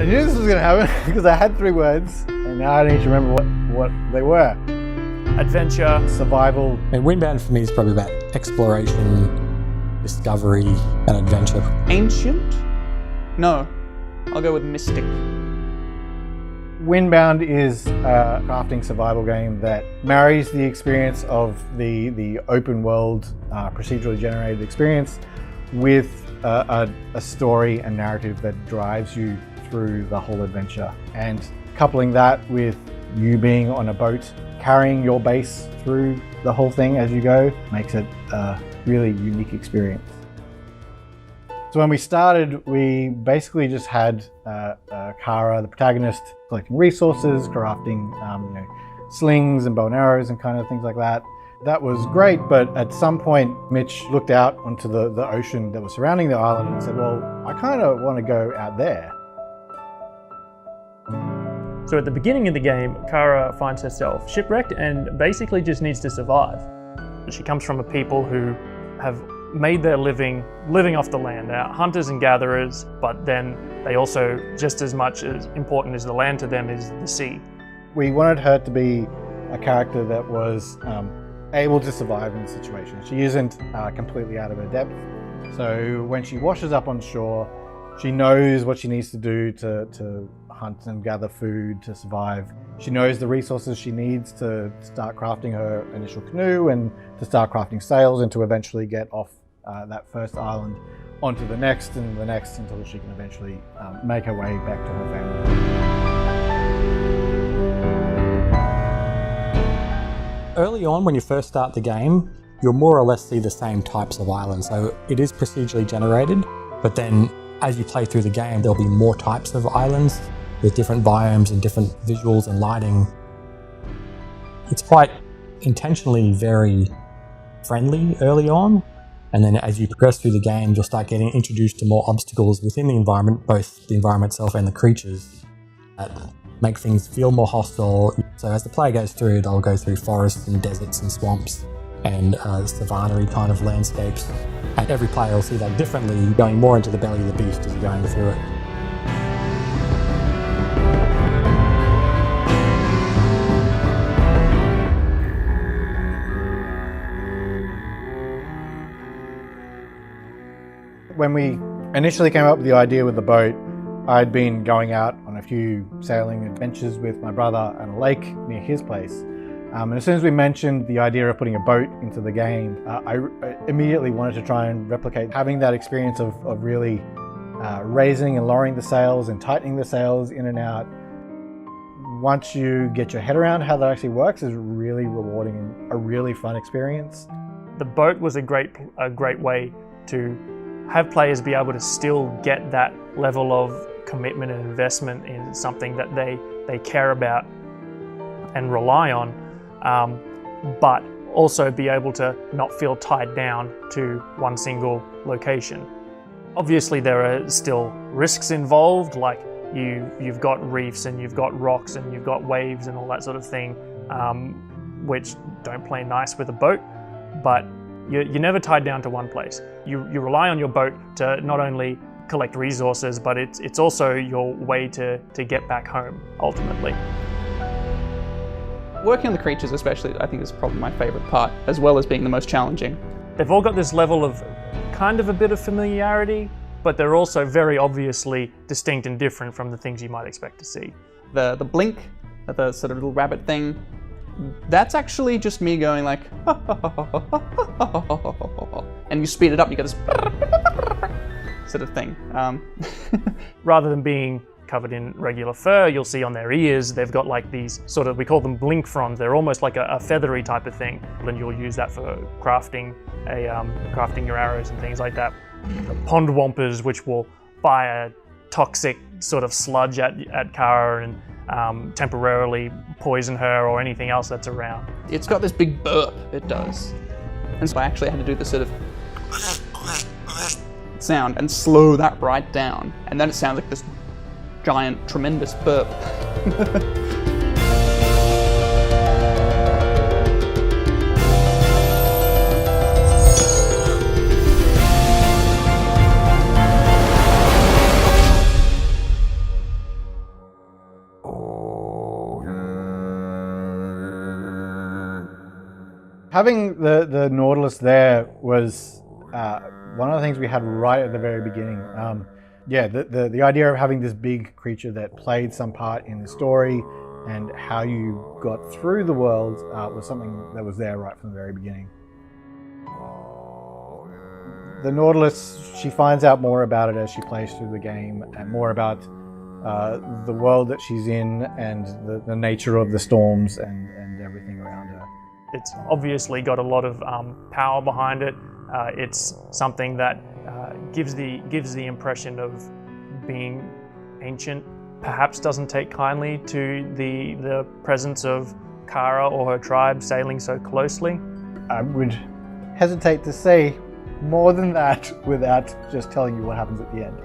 I knew this was going to happen because I had 3 words and now I need to remember what they were. Adventure. Survival. And Windbound for me is probably about exploration, discovery, and adventure. Ancient? No, I'll go with mystic. Windbound is a crafting survival game that marries the experience of the open world, procedurally generated experience with a story and narrative that drives you through the whole adventure. And coupling that with you being on a boat, carrying your base through the whole thing as you go, makes it a really unique experience. So when we started, we basically just had Kara, the protagonist, collecting resources, crafting slings and bow and arrows and kind of things like that. That was great, but at some point, Mitch looked out onto the ocean that was surrounding the island and said, well, I kind of want to go out there. So at the beginning of the game, Kara finds herself shipwrecked and basically just needs to survive. She comes from a people who have made their living off the land. They're hunters and gatherers, but then they also, just as much as important as the land to them is the sea. We wanted her to be a character that was able to survive in the situation. She isn't completely out of her depth. So when she washes up on shore, she knows what she needs to do to hunt and gather food to survive. She knows the resources she needs to start crafting her initial canoe and to start crafting sails and to eventually get off that first island onto the next and the next until she can eventually make her way back to her family. Early on, when you first start the game, you'll more or less see the same types of islands. So it is procedurally generated, but then as you play through the game, there'll be more types of islands with different biomes and different visuals and lighting. It's quite intentionally very friendly early on, and then as you progress through the game, you'll start getting introduced to more obstacles within the environment, both the environment itself and the creatures, that make things feel more hostile. So as the player goes through, they'll go through forests and deserts and swamps and savanna-y kind of landscapes. And every player will see that differently, going more into the belly of the beast as you're going through it. When we initially came up with the idea with the boat, I'd been going out on a few sailing adventures with my brother on a lake near his place. And as soon as we mentioned the idea of putting a boat into the game, I immediately wanted to try and replicate having that experience of really raising and lowering the sails and tightening the sails in and out. Once you get your head around how that actually works, is really rewarding and a really fun experience. The boat was a great way to have players be able to still get that level of commitment and investment in something that they care about and rely on, but also be able to not feel tied down to one single location. Obviously there are still risks involved, like you've got reefs and you've got rocks and you've got waves and all that sort of thing, which don't play nice with a boat, but you're never tied down to one place. You rely on your boat to not only collect resources, but it's also your way to get back home, ultimately. Working on the creatures especially, I think is probably my favourite part, as well as being the most challenging. They've all got this level of kind of a bit of familiarity, but they're also very obviously distinct and different from the things you might expect to see. The blink, the sort of little rabbit thing, that's actually just me going like, and you speed it up, you get this sort of thing. Rather than being covered in regular fur, you'll see on their ears, they've got like these sort of, we call them blink fronds. They're almost like a feathery type of thing. And you'll use that for crafting crafting your arrows and things like that. The pond wampers, which will fire toxic sort of sludge at Kara and temporarily poison her or anything else that's around. It's got this big burp, it does. And so I actually had to do this sort of sound and slow that right down. And then it sounds like this giant, tremendous burp. Having the Nautilus there was one of the things we had right at the very beginning. The idea of having this big creature that played some part in the story and how you got through the world was something that was there right from the very beginning. The Nautilus, she finds out more about it as she plays through the game, and more about the world that she's in and the nature of the storms and everything around her. It's obviously got a lot of power behind it. It's something that gives the impression of being ancient. Perhaps doesn't take kindly to the presence of Kara or her tribe sailing so closely. I would hesitate to say more than that without just telling you what happens at the end.